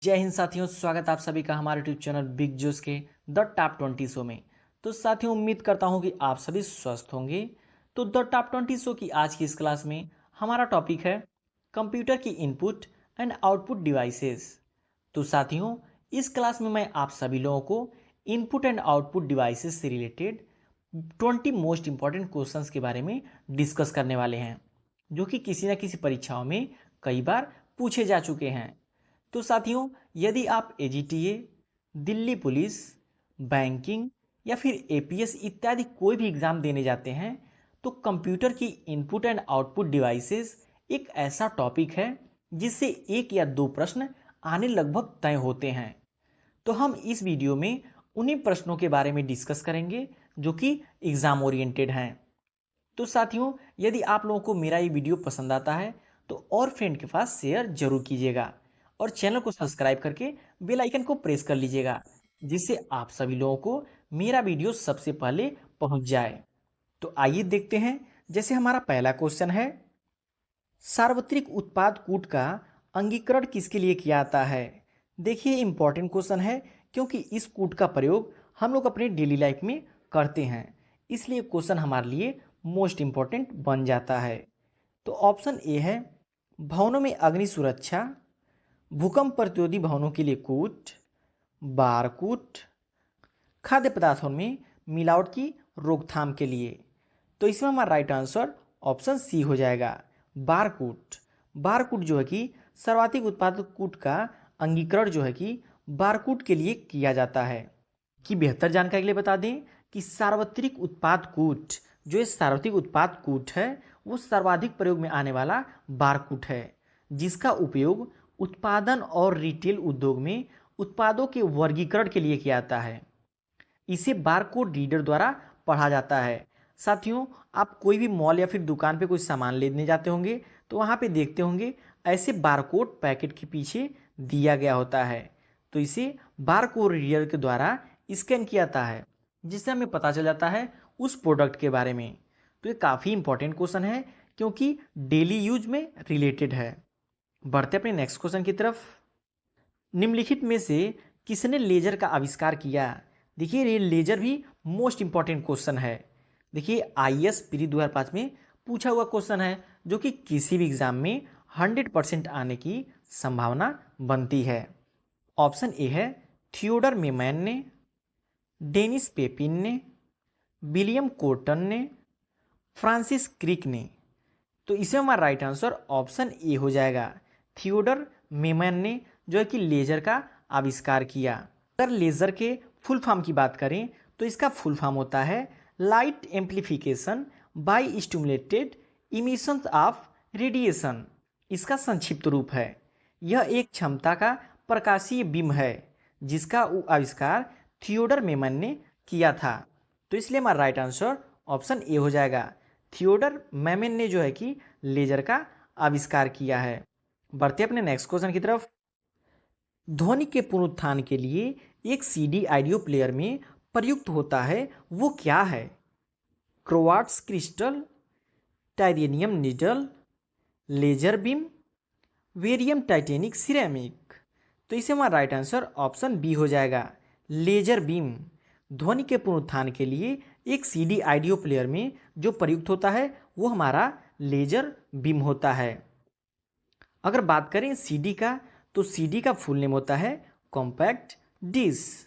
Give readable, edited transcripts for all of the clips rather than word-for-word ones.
जय हिंद साथियों, स्वागत आप सभी का हमारे यूट्यूब चैनल बिग जोस के द टॉप 20 शो में। तो साथियों, उम्मीद करता हूं कि आप सभी स्वस्थ होंगे। तो द टॉप 20 शो की आज की इस क्लास में हमारा टॉपिक है कंप्यूटर की इनपुट एंड आउटपुट डिवाइसेस। तो साथियों, इस क्लास में मैं आप सभी लोगों को इनपुट एंड आउटपुट डिवाइसेस से रिलेटेड 20 मोस्ट इंपॉर्टेंट क्वेश्चंस के बारे में डिस्कस करने वाले हैं, जो कि किसी न किसी परीक्षाओं में कई बार पूछे जा चुके हैं। तो साथियों, यदि आप एजीटीए, दिल्ली पुलिस, बैंकिंग या फिर एपीएस इत्यादि कोई भी एग्ज़ाम देने जाते हैं, तो कंप्यूटर की इनपुट एंड आउटपुट डिवाइसेस एक ऐसा टॉपिक है जिससे एक या दो प्रश्न आने लगभग तय होते हैं। तो हम इस वीडियो में उन्हीं प्रश्नों के बारे में डिस्कस करेंगे जो कि एग्ज़ाम ओरिएंटेड हैं। तो साथियों, यदि आप लोगों को मेरा ये वीडियो पसंद आता है तो और फ्रेंड के पास शेयर जरूर कीजिएगा और चैनल को सब्सक्राइब करके बेल आइकन को प्रेस कर लीजिएगा, जिससे आप सभी लोगों को मेरा वीडियो सबसे पहले पहुंच जाए। तो आइए देखते हैं। जैसे हमारा पहला क्वेश्चन है, सार्वत्रिक उत्पाद कूट का अंगीकरण किसके लिए किया जाता है। देखिए, इंपॉर्टेंट क्वेश्चन है क्योंकि इस कूट का प्रयोग हम लोग अपने डेली लाइफ में करते हैं, इसलिए क्वेश्चन हमारे लिए मोस्ट इंपॉर्टेंट बन जाता है। तो ऑप्शन ए है भवनों में अग्नि सुरक्षा, भूकंप प्रतिरोधी भवनों के लिए कूट, बारकूट, खाद्य पदार्थों में मिलावट की रोकथाम के लिए। तो इसमें हमारा राइट आंसर ऑप्शन सी हो जाएगा, बारकूट। बारकूट जो है कि सर्वाधिक उत्पादक कूट का अंगीकरण जो है कि बारकूट के लिए किया जाता है। कि बेहतर जानकारी के लिए बता दें कि सार्वत्रिक उत्पाद कूट, जो ये सार्वत्रिक उत्पाद कूट है, वो सर्वाधिक प्रयोग में आने वाला बारकूट है, जिसका उपयोग उत्पादन और रिटेल उद्योग में उत्पादों के वर्गीकरण के लिए किया जाता है। इसे बारकोड रीडर द्वारा पढ़ा जाता है। साथियों, आप कोई भी मॉल या फिर दुकान पे कोई सामान लेने जाते होंगे तो वहाँ पे देखते होंगे ऐसे बारकोड पैकेट के पीछे दिया गया होता है। तो इसे बारकोड रीडर के द्वारा स्कैन किया जाता है, जिससे हमें पता चल जाता है उस प्रोडक्ट के बारे में। तो ये काफ़ी इंपॉर्टेंट क्वेश्चन है क्योंकि डेली यूज में रिलेटेड है। बढ़ते अपने नेक्स्ट क्वेश्चन की तरफ। निम्नलिखित में से किसने लेजर का आविष्कार किया। देखिए, ये लेजर भी मोस्ट इंपॉर्टेंट क्वेश्चन है। देखिए, आईएएस प्री 2005 में पूछा हुआ क्वेश्चन है, जो कि किसी भी एग्जाम में 100% आने की संभावना बनती है। ऑप्शन ए है थियोडर मेमैन ने, डेनिस पेपिन ने, विलियम कोर्टन ने, फ्रांसिस क्रिक ने। तो इसमें हमारा राइट आंसर ऑप्शन ए हो जाएगा, थियोडर मेमैन ने, जो है कि लेजर का आविष्कार किया। अगर लेजर के फुल फॉर्म की बात करें तो इसका फुल फॉर्म होता है light amplification by stimulated emission of radiation. इसका संक्षिप्त रूप है। यह एक क्षमता का प्रकाशीय बीम है जिसका आविष्कार थियोडर मेमन ने किया था। तो इसलिए हमारा राइट आंसर ऑप्शन ए हो जाएगा, थियोडर मेमन ने जो है कि लेजर का आविष्कार किया है। बढ़ते अपने नेक्स्ट क्वेश्चन की तरफ। ध्वनि के पुनरुत्थान के लिए एक सीडी ऑडियो प्लेयर में प्रयुक्त होता है, वो क्या है। Quartz crystal, titanium needle, laser beam, barium titanic ceramic. तो इसे हमारा राइट आंसर ऑप्शन बी हो जाएगा, लेजर बीम। ध्वनि के पुनरुत्थान के लिए एक सीडी ऑडियो प्लेयर में जो प्रयुक्त होता है वो हमारा लेजर बीम होता है। अगर बात करें सीडी का, तो सीडी का फुल नेम होता है कॉम्पैक्ट डिस्क।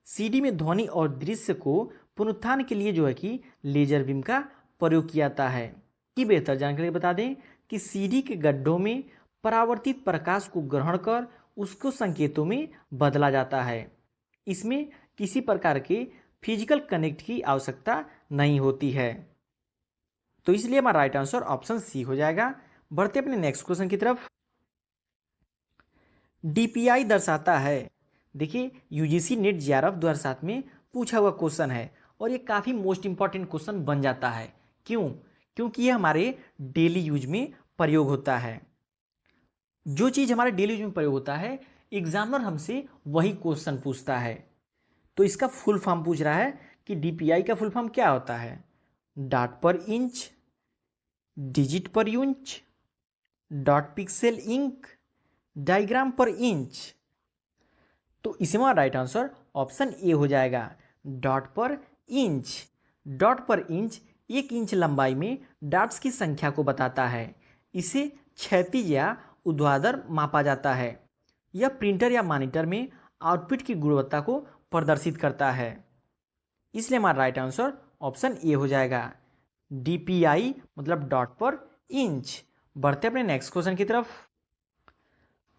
सीडी में ध्वनि और दृश्य को पुनरुत्थान के लिए जो है कि लेजर बीम का प्रयोग किया जाता है। कि बेहतर जानकारी बता दें कि सीडी के गड्ढों में परावर्तित प्रकाश को ग्रहण कर उसको संकेतों में बदला जाता है। इसमें किसी प्रकार के फिजिकल कनेक्ट की आवश्यकता नहीं होती है। तो इसलिए हमारा राइट आंसर ऑप्शन सी हो जाएगा। बढ़ते अपने नेक्स्ट क्वेश्चन की तरफ। डीपीआई दर्शाता है। देखिए, यूजीसी नेट जेआरएफ 2007 में पूछा हुआ क्वेश्चन है और ये काफ़ी मोस्ट इंपॉर्टेंट क्वेश्चन बन जाता है। क्यों? क्योंकि ये हमारे डेली यूज में प्रयोग होता है। जो चीज़ हमारे डेली यूज में प्रयोग होता है, एग्जामिनर हमसे वही क्वेश्चन पूछता है। तो इसका फुल फॉर्म पूछ रहा है कि डीपीआई का फुल फॉर्म क्या होता है। Dot per inch, digit per inch, dot pixel ink, diagram per inch. तो इसमें हमारा राइट आंसर ऑप्शन ए हो जाएगा, dot per inch. Dot per inch 1 inch लंबाई में डॉट्स की संख्या को बताता है। इसे क्षैतिज या ऊर्ध्वाधर मापा जाता है। यह प्रिंटर या मॉनिटर में आउटपुट की गुणवत्ता को प्रदर्शित करता है। इसलिए हमारा राइट आंसर ऑप्शन ए हो जाएगा, DPI मतलब डॉट पर इंच। बढ़ते अपने नेक्स्ट क्वेश्चन की तरफ।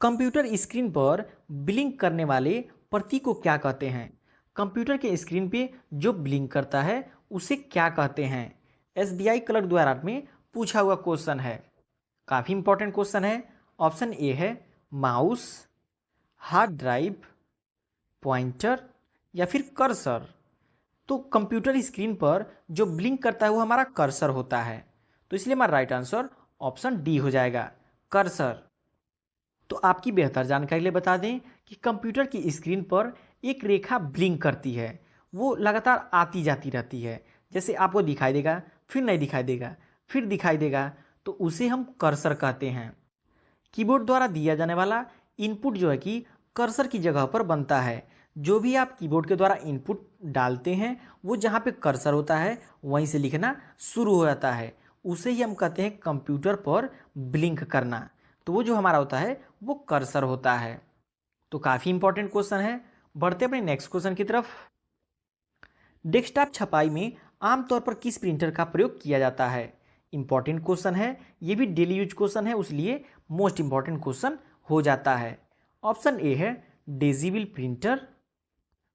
कंप्यूटर स्क्रीन पर ब्लिंक करने वाले प्रतीक को क्या कहते हैं? कंप्यूटर के स्क्रीन पे जो ब्लिंक करता है उसे क्या कहते हैं? SBI क्लर्क द्वारा में पूछा हुआ क्वेश्चन है, काफ़ी इंपॉर्टेंट क्वेश्चन है। ऑप्शन ए है माउस, हार्ड ड्राइव, पॉइंटर या फिर कर्सर। तो कंप्यूटर स्क्रीन पर जो ब्लिंक करता है वो हमारा कर्सर होता है। तो इसलिए हमारा राइट आंसर ऑप्शन डी हो जाएगा, कर्सर। तो आपकी बेहतर जानकारी के लिए बता दें कि कंप्यूटर की स्क्रीन पर एक रेखा ब्लिंक करती है, वो लगातार आती जाती रहती है। जैसे आपको दिखाई देगा, फिर नहीं दिखाई देगा, फिर दिखाई देगा, तो उसे हम कर्सर कहते हैं। कीबोर्ड द्वारा दिया जाने वाला इनपुट जो है कि कर्सर की जगह पर बनता है। जो भी आप कीबोर्ड के द्वारा इनपुट डालते हैं वो जहाँ पे कर्सर होता है वहीं से लिखना शुरू हो जाता है। उसे ही हम कहते हैं कंप्यूटर पर ब्लिंक करना। तो वो जो हमारा होता है वो कर्सर होता है। तो काफ़ी इंपॉर्टेंट क्वेश्चन है। बढ़ते अपने नेक्स्ट क्वेश्चन की तरफ। डेस्कटॉप छपाई में आमतौर पर किस प्रिंटर का प्रयोग किया जाता है? इंपॉर्टेंट क्वेश्चन है, ये भी डेली यूज क्वेश्चन है, इसलिए मोस्ट इंपॉर्टेंट क्वेश्चन हो जाता है। ऑप्शन ए है डेजिबल प्रिंटर,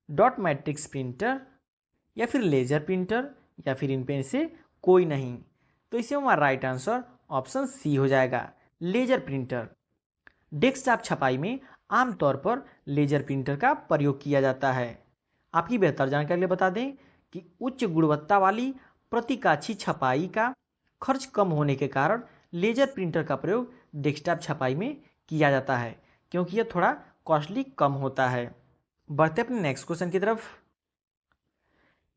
डॉट मैट्रिक्स प्रिंटर या फिर लेजर प्रिंटर या फिर इनमें से कोई नहीं। तो इसमें हमारा राइट आंसर ऑप्शन सी हो जाएगा, लेजर प्रिंटर। डेस्कटॉप छपाई में आमतौर पर लेजर प्रिंटर का प्रयोग किया जाता है। आपकी बेहतर जानकारी के लिए बता दें कि उच्च गुणवत्ता वाली प्रतीकाक्षी छपाई का खर्च कम होने के कारण लेजर प्रिंटर का प्रयोग डेस्कटॉप छपाई में किया जाता है, क्योंकि यह थोड़ा कॉस्टली कम होता है। बढ़ते अपने नेक्स्ट क्वेश्चन की तरफ।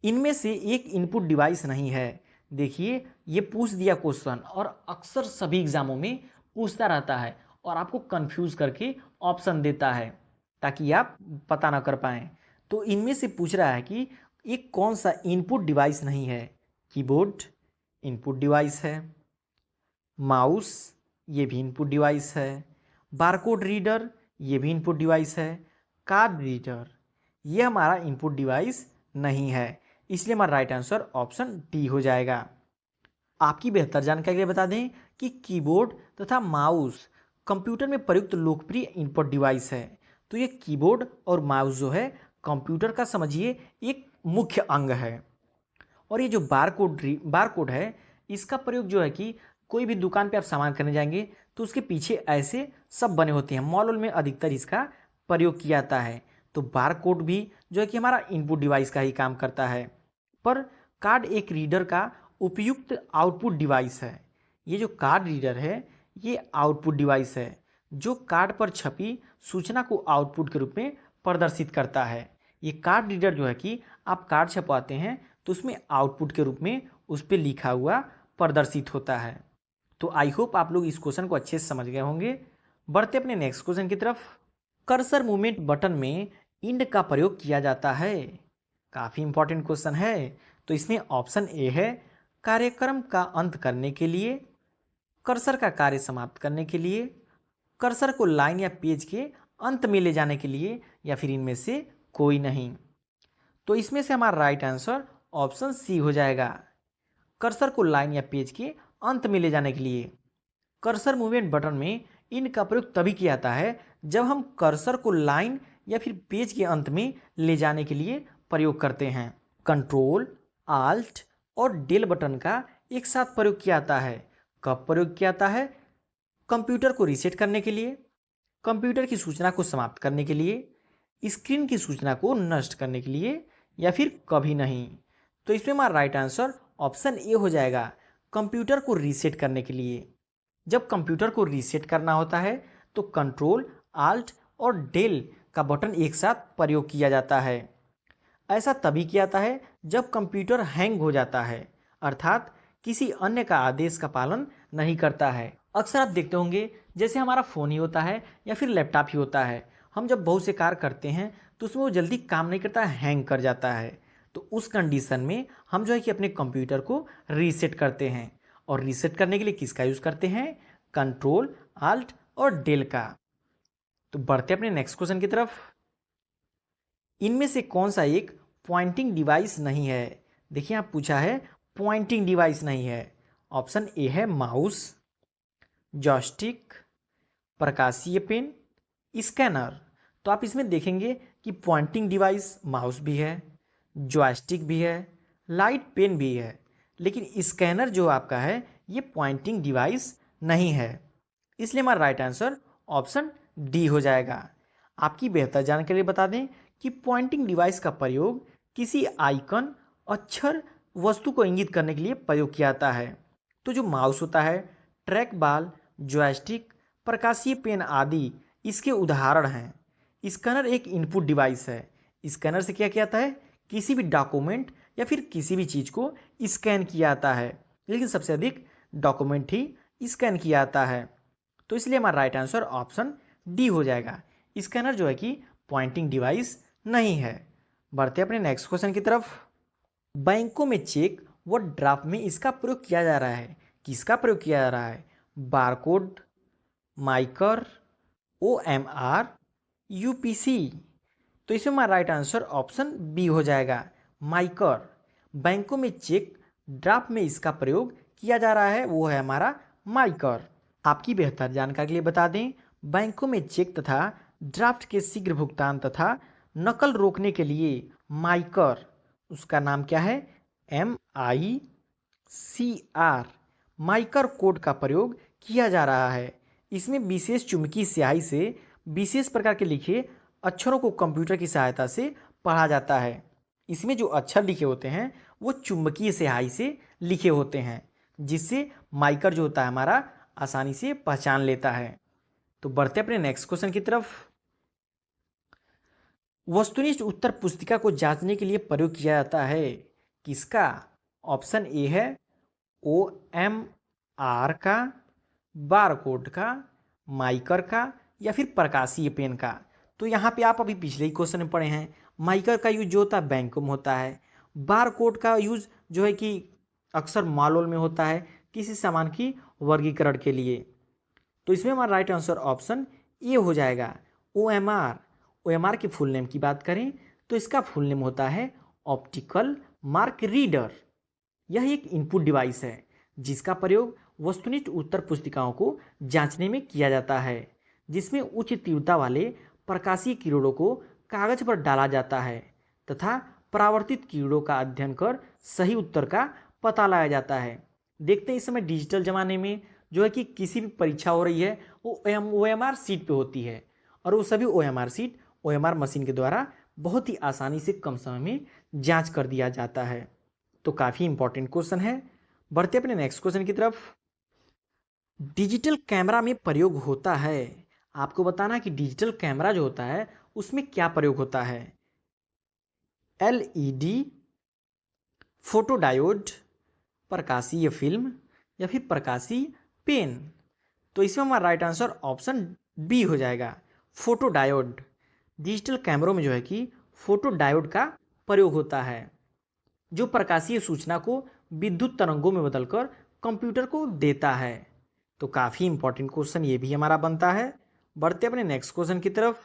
इनमें से एक इनपुट डिवाइस नहीं है। देखिए, ये पूछ दिया क्वेश्चन और अक्सर सभी एग्जामों में पूछता रहता है और आपको कंफ्यूज करके ऑप्शन देता है ताकि आप पता ना कर पाएँ। तो इनमें से पूछ रहा है कि एक कौन सा इनपुट डिवाइस नहीं है? कीबोर्ड इनपुट डिवाइस है, माउस ये भी इनपुट डिवाइस है, बारकोड रीडर ये भी इनपुट डिवाइस है, कार्ड रीडर ये हमारा इनपुट डिवाइस नहीं है। इसलिए हमारा राइट आंसर ऑप्शन डी हो जाएगा। आपकी बेहतर जानकारी के लिए बता दें कि कीबोर्ड तथा माउस कंप्यूटर में प्रयुक्त लोकप्रिय इनपुट डिवाइस है। तो ये कीबोर्ड और माउस जो है कंप्यूटर का समझिए एक मुख्य अंग है। और ये जो बारकोड है इसका प्रयोग जो है कि कोई भी दुकान पे आप सामान करने जाएंगे तो उसके पीछे ऐसे सब बने होते हैं। मॉल में अधिकतर इसका प्रयोग किया जाता है। तो बारकोड भी जो है कि हमारा इनपुट डिवाइस का ही काम करता है। पर कार्ड एक रीडर का उपयुक्त आउटपुट डिवाइस है। ये जो कार्ड रीडर है ये आउटपुट डिवाइस है जो कार्ड पर छपी सूचना को आउटपुट के रूप में प्रदर्शित करता है। ये कार्ड रीडर जो है कि आप कार्ड छपवाते हैं तो उसमें आउटपुट के रूप में उस पर लिखा हुआ प्रदर्शित होता है। तो आई होप आप लोग इस क्वेश्चन को अच्छे से समझ गए होंगे। बढ़ते अपने नेक्स्ट क्वेश्चन की तरफ। कर्सर मूवमेंट बटन में इंड का प्रयोग किया जाता है। काफ़ी इंपॉर्टेंट क्वेश्चन है। तो इसमें ऑप्शन ए है कार्यक्रम का अंत करने के लिए, कर्सर का कार्य समाप्त करने के लिए, कर्सर को लाइन या पेज के अंत में ले जाने के लिए या फिर इनमें से कोई नहीं। तो इसमें से हमारा राइट आंसर ऑप्शन सी हो जाएगा, कर्सर को लाइन या पेज के अंत में ले जाने के लिए। कर्सर मूवमेंट बटन में इन का प्रयोग तभी किया जाता है जब हम कर्सर को लाइन या फिर पेज के अंत में ले जाने के लिए प्रयोग करते हैं। कंट्रोल, आल्ट और डेल बटन का एक साथ प्रयोग किया जाता है। कब प्रयोग किया जाता है? कंप्यूटर को रीसेट करने के लिए, कंप्यूटर की सूचना को समाप्त करने के लिए, स्क्रीन की सूचना को नष्ट करने के लिए या फिर कभी नहीं। तो इसमें हमारा राइट आंसर ऑप्शन ए हो जाएगा, कंप्यूटर को रीसेट करने के लिए। जब कंप्यूटर को रीसेट करना होता है तो कंट्रोल, आल्ट और डेल का बटन एक साथ प्रयोग किया जाता है। ऐसा तभी किया जाता है जब कंप्यूटर हैंग हो जाता है, अर्थात किसी अन्य का आदेश का पालन नहीं करता है। अक्सर आप देखते होंगे जैसे हमारा फ़ोन ही होता है या फिर लैपटॉप ही होता है, हम जब बहुत से कार्य करते हैं तो उसमें वो जल्दी काम नहीं करता, हैंग कर जाता है। तो उस कंडीशन में हम जो है कि अपने कंप्यूटर को रीसेट करते हैं, और रीसेट करने के लिए किसका यूज़ करते हैं? कंट्रोल आल्ट और डेल का। तो बढ़ते अपने नेक्स्ट क्वेश्चन की तरफ। इनमें से कौन सा एक पॉइंटिंग डिवाइस नहीं है? देखिए आप पूछा है पॉइंटिंग डिवाइस नहीं है। ऑप्शन ए है माउस, जॉयस्टिक, प्रकाशीय पेन, स्कैनर। तो आप इसमें देखेंगे कि पॉइंटिंग डिवाइस माउस भी है, जॉयस्टिक भी है, लाइट पेन भी है, लेकिन स्कैनर जो आपका है ये पॉइंटिंग डिवाइस नहीं है। इसलिए हमारा राइट आंसर ऑप्शन डी हो जाएगा। आपकी बेहतर जानकारी के लिए बता दें कि पॉइंटिंग डिवाइस का प्रयोग किसी आइकन, अक्षर, वस्तु को इंगित करने के लिए प्रयोग किया जाता है। तो जो माउस होता है, ट्रैक बॉल, जॉयस्टिक, प्रकाशीय पेन आदि इसके उदाहरण हैं। स्कैनर एक इनपुट डिवाइस है। स्कैनर से क्या किया जाता है? किसी भी डॉक्यूमेंट या फिर किसी भी चीज़ को स्कैन किया जाता है, लेकिन सबसे अधिक डॉक्यूमेंट ही स्कैन किया जाता है। तो इसलिए हमारा राइट आंसर ऑप्शन डी हो जाएगा। स्कैनर जो है कि पॉइंटिंग डिवाइस नहीं है। बढ़ते अपने नेक्स्ट क्वेश्चन की तरफ। बैंकों में चेक व ड्राफ्ट में इसका प्रयोग किया जा रहा है। किसका प्रयोग किया जा रहा है? Barcode, MICR, OMR, UPC। तो इसमें हमारा राइट आंसर ऑप्शन बी हो जाएगा, माइकर। बैंकों में चेक ड्राफ्ट में इसका प्रयोग किया जा रहा है, वो है हमारा माइकर। आपकी बेहतर जानकारी के लिए बता दें, बैंकों में चेक तथा ड्राफ्ट के शीघ्र भुगतान तथा नकल रोकने के लिए माइकर, उसका नाम क्या है? MICR, माइकर कोड का प्रयोग किया जा रहा है। इसमें विशेष चुंबकीय स्याही से विशेष प्रकार के लिखे अक्षरों को कंप्यूटर की सहायता से पढ़ा जाता है। इसमें जो अक्षर लिखे होते हैं वो चुंबकीय स्याही से लिखे होते हैं, जिससे माइकर जो होता है हमारा आसानी से पहचान लेता है। तो बढ़ते अपने नेक्स्ट क्वेश्चन की तरफ। वस्तुनिष्ठ उत्तर पुस्तिका को जांचने के लिए प्रयोग किया जाता है। किसका? ऑप्शन ए है OMR का, बारकोड का, माइकर का, या फिर प्रकाशीय पेन का। तो यहाँ पे आप अभी पिछले ही क्वेश्चन में पढ़े हैं, माइकर का यूज जो होता है बैंकों में होता है, बारकोड का यूज जो है कि अक्सर मॉल में होता है किसी सामान की वर्गीकरण के लिए। तो इसमें हमारा राइट आंसर ऑप्शन ए हो जाएगा, OMR। OMR की फुल नेम की बात करें तो इसका फुल नेम होता है ऑप्टिकल मार्क रीडर। यह एक इनपुट डिवाइस है जिसका प्रयोग वस्तुनिष्ठ उत्तर पुस्तिकाओं को जांचने में किया जाता है, जिसमें उच्च तीव्रता वाले प्रकाशीय किरणों को कागज पर डाला जाता है तथा परावर्तित किरणों का अध्ययन कर सही उत्तर का पता लगाया जाता है। देखते हैं इस समय डिजिटल ज़माने में जो है कि किसी भी परीक्षा हो रही है वो OMR सीट पे होती है, और वो सभी OMR सीट OMR मशीन के द्वारा बहुत ही आसानी से कम समय में जांच कर दिया जाता है। तो काफ़ी इंपॉर्टेंट क्वेश्चन है। बढ़ते अपने नेक्स्ट क्वेश्चन की तरफ। डिजिटल कैमरा में प्रयोग होता है। आपको बताना कि डिजिटल कैमरा जो होता है उसमें क्या प्रयोग होता है? LED, फोटोडायोड, प्रकाशीय फिल्म, या फिर प्रकाशीय पेन। तो इसमें हमारा राइट आंसर ऑप्शन बी हो जाएगा, फोटोडायोड। डिजिटल कैमरों में जो है कि फोटोडायोड का प्रयोग होता है, जो प्रकाशीय सूचना को विद्युत तरंगों में बदलकर कंप्यूटर को देता है। तो काफ़ी इंपॉर्टेंट क्वेश्चन ये भी हमारा बनता है। बढ़ते अपने नेक्स्ट क्वेश्चन की तरफ।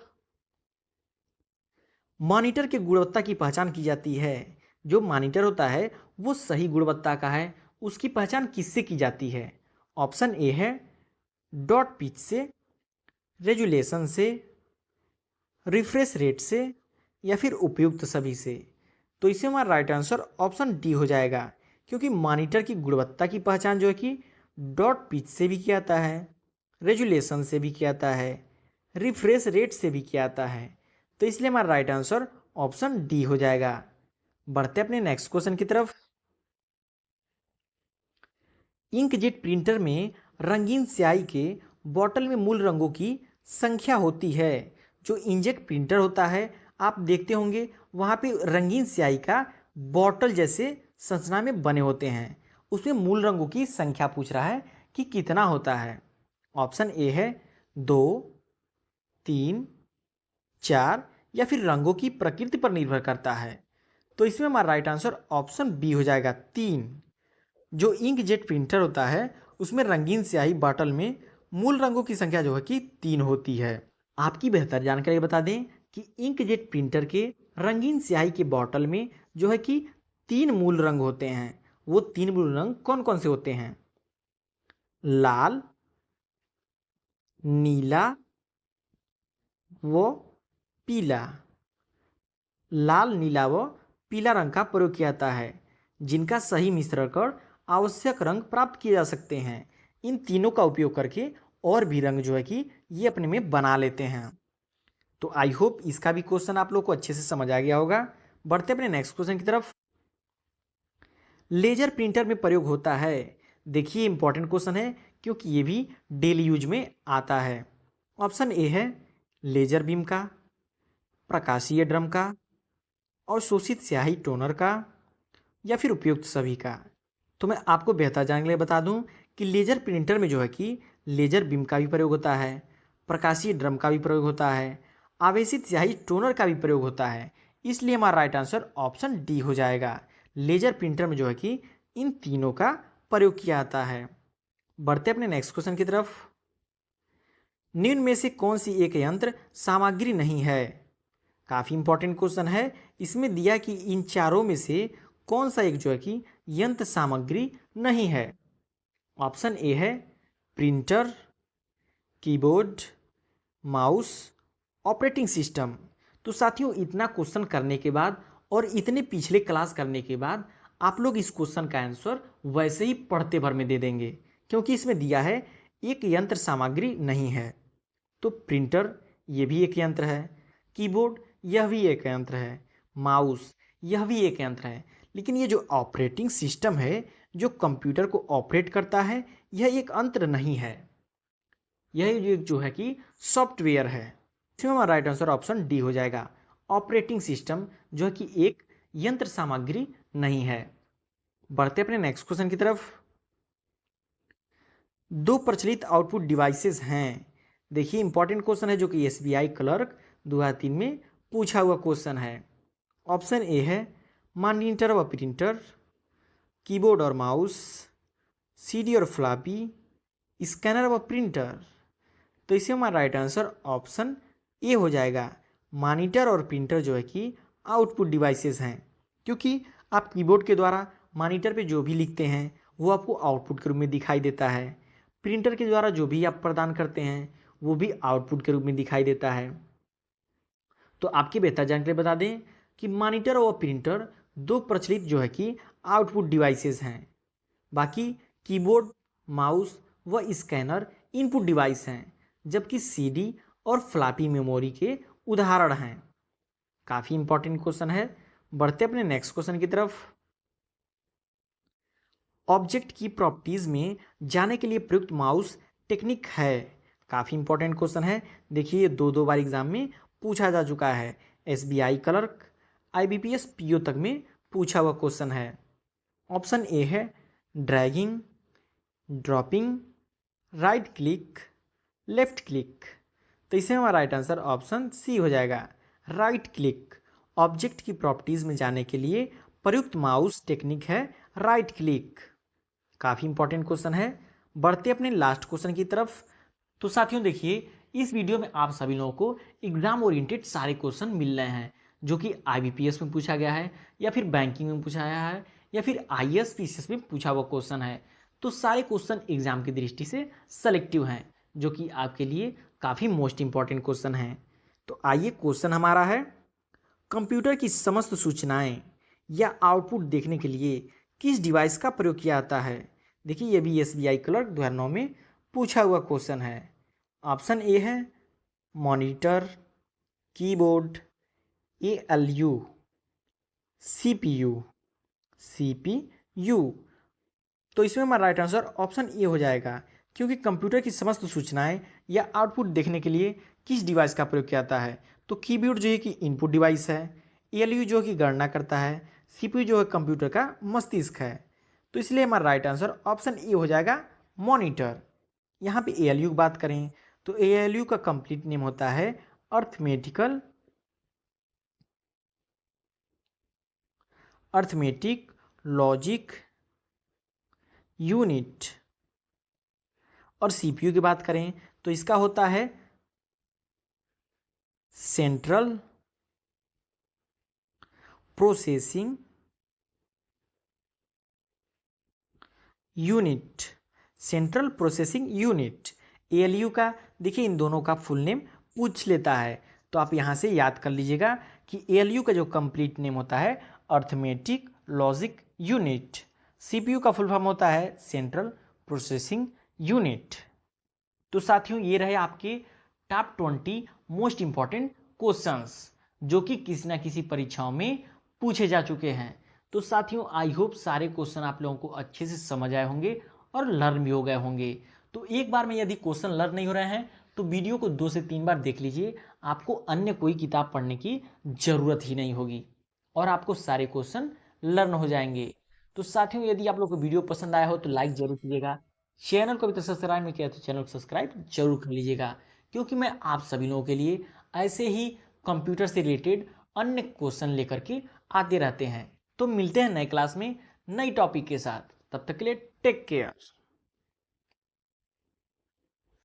मॉनिटर की गुणवत्ता की पहचान की जाती है। जो मॉनिटर होता है वो सही गुणवत्ता का है, उसकी पहचान किससे की जाती है? ऑप्शन ए है डॉट पिच से, रेजुलेशन से, रिफ्रेश रेट से, या फिर उपयुक्त सभी से। तो इसे हमारा राइट आंसर ऑप्शन डी हो जाएगा, क्योंकि मॉनिटर की गुणवत्ता की पहचान जो है कि डॉट पिच से भी किया जाता है, रेजुलेशन से भी किया जाता है, रिफ्रेश रेट से भी किया जाता है। तो इसलिए हमारा राइट आंसर ऑप्शन डी हो जाएगा। बढ़ते अपने नेक्स्ट क्वेश्चन की तरफ। इंकजेट प्रिंटर में रंगीन स्याही के बॉटल में मूल रंगों की संख्या होती है। जो इंकजेट प्रिंटर होता है आप देखते होंगे वहाँ पे रंगीन स्याही का बॉटल जैसे संरचना में बने होते हैं, उसमें मूल रंगों की संख्या पूछ रहा है कि कितना होता है। ऑप्शन ए है 2, 3, 4 या फिर रंगों की प्रकृति पर निर्भर करता है। तो इसमें हमारा राइट आंसर ऑप्शन बी हो जाएगा 3। जो इंकजेट प्रिंटर होता है उसमें रंगीन स्याही बॉटल में मूल रंगों की संख्या जो है कि 3 होती है। आपकी बेहतर जानकारी बता दें कि इंकजेट प्रिंटर के रंगीन स्याही के बॉटल में जो है कि 3 मूल रंग होते हैं। वो 3 मूल रंग कौन कौन से होते हैं? लाल, नीला व पीला। लाल, नीला व पीला रंग का प्रयोग किया जाता है, जिनका सही मिश्रण कर आवश्यक रंग प्राप्त किए जा सकते हैं। इन तीनों का उपयोग करके और भी रंग जो है कि ये अपने में बना लेते हैं। तो आई होप इसका भी क्वेश्चन आप लोग को अच्छे से समझ आ गया होगा। बढ़ते अपने नेक्स्ट क्वेश्चन की तरफ। लेजर प्रिंटर में प्रयोग होता है। देखिए इंपॉर्टेंट क्वेश्चन है क्योंकि ये भी डेली यूज में आता है। ऑप्शन ए है लेजर बीम का, प्रकाशीय ड्रम का, अवशोषित स्याही टोनर का, या फिर उपयुक्त सभी का। तो मैं आपको बेहतर जानने के लिए बता दूं कि लेजर प्रिंटर में जो है कि लेजर बीम का भी प्रयोग होता है, प्रकाशीय ड्रम का भी प्रयोग होता है, आवेशित स्याही टोनर का भी प्रयोग होता है। इसलिए हमारा राइट आंसर ऑप्शन डी हो जाएगा। लेजर प्रिंटर में जो है कि इन तीनों का प्रयोग किया जाता है। बढ़ते अपने नेक्स्ट क्वेश्चन की तरफ। निम्न में से कौन सी एक यंत्र सामग्री नहीं है? काफ़ी इंपॉर्टेंट क्वेश्चन है। इसमें दिया कि इन चारों में से कौन सा एक जो है कि यंत्र सामग्री नहीं है। ऑप्शन ए है printer, keyboard, mouse, operating system. तो साथियों इतना क्वेश्चन करने के बाद और इतने पिछले क्लास करने के बाद आप लोग इस क्वेश्चन का आंसर वैसे ही पढ़ते भर में दे देंगे, क्योंकि इसमें दिया है एक यंत्र सामग्री नहीं है। तो प्रिंटर ये भी एक यंत्र है, कीबोर्ड यह भी एक यंत्र है, माउस यह भी एक यंत्र है, लेकिन ये जो ऑपरेटिंग सिस्टम है जो कंप्यूटर को ऑपरेट करता है यह एक यंत्र नहीं है। यह जो है कि सॉफ्टवेयर है। इसमें हमारा राइट आंसर ऑप्शन डी हो जाएगा। ऑपरेटिंग सिस्टम जो है कि एक यंत्र सामग्री नहीं है। बढ़ते अपने नेक्स्ट क्वेश्चन की तरफ। दो प्रचलित आउटपुट डिवाइसेस हैं। देखिए इंपॉर्टेंट क्वेश्चन है जो कि एसबीआई क्लर्क 2003 में पूछा हुआ क्वेश्चन है। ऑप्शन ए है मॉनिटर व प्रिंटर, कीबोर्ड और माउस, सीडी और फ्लॉपी, स्कैनर व प्रिंटर। तो इसमें हमारा राइट आंसर ऑप्शन ए हो जाएगा। मॉनिटर और प्रिंटर जो है कि आउटपुट डिवाइसेस हैं, क्योंकि आप कीबोर्ड के द्वारा मॉनिटर पे जो भी लिखते हैं वो आपको आउटपुट के रूप में दिखाई देता है। प्रिंटर के द्वारा जो भी आप प्रदान करते हैं वो भी आउटपुट के रूप में दिखाई देता है। तो आपकी बेहतर जानकारी बता दें कि मॉनिटर और प्रिंटर दो प्रचलित जो है कि आउटपुट डिवाइसेस हैं। बाकी कीबोर्ड, माउस व स्कैनर इनपुट डिवाइस हैं, जबकि सीडी और फ्लॉपी मेमोरी के उदाहरण हैं। काफ़ी इंपॉर्टेंट क्वेश्चन है। बढ़ते अपने नेक्स्ट क्वेश्चन की तरफ। ऑब्जेक्ट की प्रॉपर्टीज में जाने के लिए प्रयुक्त माउस टेक्निक है। काफ़ी इंपॉर्टेंट क्वेश्चन है। देखिए दो बार एग्जाम में पूछा जा चुका है। एसबीआई क्लर्क, आईबीपीएस पीओ तक में पूछा हुआ क्वेश्चन है। ऑप्शन ए है dragging, dropping, right click, left click. तो इसमें हमारा राइट आंसर ऑप्शन सी हो जाएगा, राइट क्लिक। ऑब्जेक्ट की प्रॉपर्टीज में जाने के लिए प्रयुक्त माउस टेक्निक है राइट क्लिक। काफ़ी इंपॉर्टेंट क्वेश्चन है। बढ़ते अपने लास्ट क्वेश्चन की तरफ। तो साथियों देखिए इस वीडियो में आप सभी लोगों को एग्जाम ओरिएंटेड सारे क्वेश्चन मिल रहे हैं, जो कि आईबीपीएस में पूछा गया है या फिर बैंकिंग में पूछा गया है या फिर आईएएस पीसीएस में पूछा हुआ क्वेश्चन है। तो सारे क्वेश्चन एग्जाम की दृष्टि से सेलेक्टिव हैं, जो कि आपके लिए काफ़ी मोस्ट इंपॉर्टेंट क्वेश्चन हैं। तो आइए क्वेश्चन हमारा है, कंप्यूटर की समस्त सूचनाएं या आउटपुट देखने के लिए किस डिवाइस का प्रयोग किया जाता है? देखिए ये भी एसबीआई क्लर्क 2009 में पूछा हुआ क्वेश्चन है। ऑप्शन ए है monitor, keyboard, ALU, CPU, CPU. तो इसमें हमारा राइट आंसर ऑप्शन ए हो जाएगा, क्योंकि कंप्यूटर की समस्त सूचनाएं या आउटपुट देखने के लिए किस डिवाइस का प्रयोग किया जाता है? तो कीबोर्ड जो है कि इनपुट डिवाइस है, एएलयू जो है कि गणना करता है, सीपीयू जो है कंप्यूटर का मस्तिष्क है। तो इसलिए हमारा राइट आंसर ऑप्शन ए हो जाएगा मॉनिटर। यहाँ पे एएलयू की बात करें तो एएलयू का कंप्लीट नेम होता है अर्थमेटिकल अर्थमेटिक लॉजिक यूनिट। और सीपीयू की बात करें तो इसका होता है central processing unit. Central processing unit ALU का देखिए इन दोनों का फुल नेम पूछ लेता है, तो आप यहाँ से याद कर लीजिएगा कि एएलयू का जो कंप्लीट नेम होता है अर्थमेटिक लॉजिक यूनिट, सीपीयू का फुल फॉर्म होता है सेंट्रल प्रोसेसिंग यूनिट। तो साथियों ये रहे आपके टॉप 20 मोस्ट इंपॉर्टेंट क्वेश्चंस जो कि किसी ना किसी परीक्षाओं में पूछे जा चुके हैं। तो साथियों आई होप सारे क्वेश्चन आप लोगों को अच्छे से समझ आए होंगे और लर्न भी हो गए होंगे। तो एक बार में यदि क्वेश्चन लर्न नहीं हो रहे हैं तो वीडियो को 2 से 3 बार देख लीजिए, आपको अन्य कोई किताब पढ़ने की जरूरत ही नहीं होगी और आपको सारे क्वेश्चन लर्न हो जाएंगे। तो साथियों यदि आप लोग को वीडियो पसंद आया हो तो लाइक जरूर कीजिएगा, चैनल को अभी तक सब्सक्राइब नहीं किया तो चैनल को सब्सक्राइब जरूर कर लीजिएगा, क्योंकि मैं आप सभी लोगों के लिए ऐसे ही कंप्यूटर से रिलेटेड अन्य क्वेश्चन लेकर के आते रहते हैं। तो मिलते हैं नए क्लास में नई टॉपिक के साथ, तब तक के लिए टेक केयर।